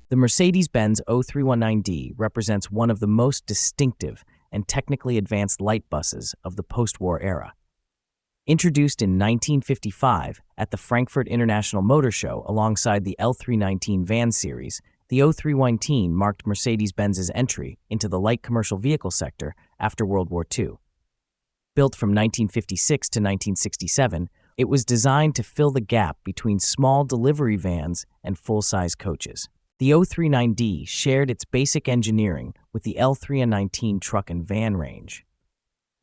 The Mercedes-Benz O319D represents one of the most distinctive and technically advanced light buses of the post-war era. Introduced in 1955 at the Frankfurt International Motor Show alongside the L319 van series, the O319 marked Mercedes-Benz's entry into the light commercial vehicle sector after World War II. Built from 1956 to 1967, it was designed to fill the gap between small delivery vans and full-size coaches. The O319D shared its basic engineering with the L319 truck and van range.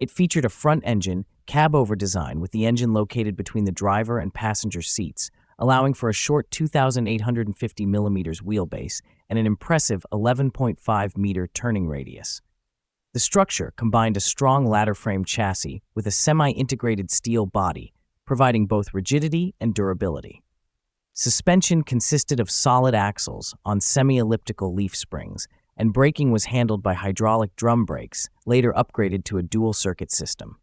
It featured a front-engine, cab-over design with the engine located between the driver and passenger seats, allowing for a short 2,850 mm wheelbase and an impressive 11.5-meter turning radius. The structure combined a strong ladder-frame chassis with a semi-integrated steel body, providing both rigidity and durability. Suspension consisted of solid axles on semi-elliptical leaf springs, and braking was handled by hydraulic drum brakes, later upgraded to a dual-circuit system.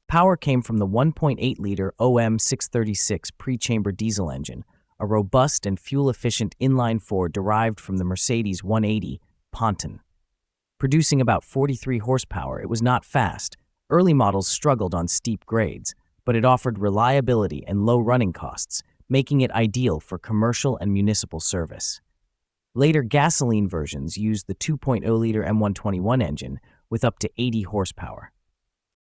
Power came from the 1.8-liter OM636 pre-chamber diesel engine, a robust and fuel-efficient inline-four derived from the Mercedes 180 Ponton. Producing about 43 horsepower, it was not fast. Early models struggled on steep grades, but it offered reliability and low running costs, making it ideal for commercial and municipal service. Later gasoline versions used the 2.0-liter M121 engine with up to 80 horsepower.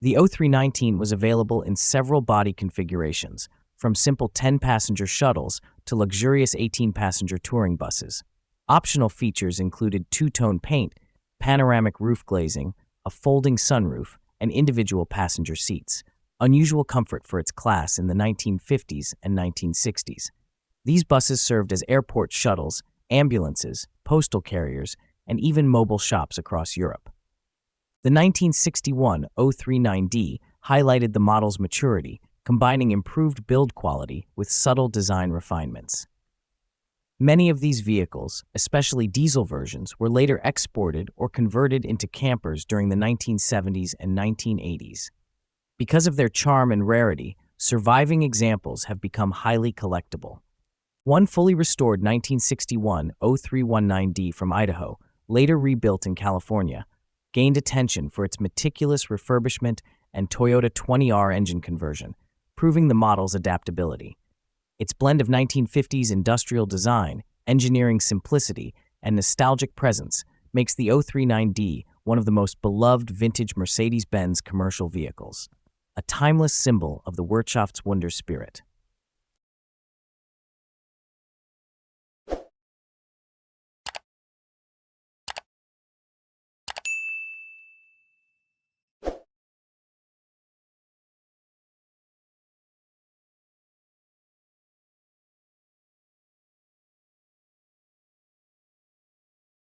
The O319 was available in several body configurations, from simple 10-passenger shuttles to luxurious 18-passenger touring buses. Optional features included two-tone paint, panoramic roof glazing, a folding sunroof, and individual passenger seats, unusual comfort for its class in the 1950s and 1960s. These buses served as airport shuttles, ambulances, postal carriers, and even mobile shops across Europe. The 1961 O319D highlighted the model's maturity, combining improved build quality with subtle design refinements. Many of these vehicles, especially diesel versions, were later exported or converted into campers during the 1970s and 1980s. Because of their charm and rarity, surviving examples have become highly collectible. One fully restored 1961 O319D from Idaho, later rebuilt in California, gained attention for its meticulous refurbishment and Toyota 20R engine conversion, proving the model's adaptability. Its blend of 1950s industrial design, engineering simplicity, and nostalgic presence makes the O319D one of the most beloved vintage Mercedes-Benz commercial vehicles, a timeless symbol of the Wirtschaftswunder spirit.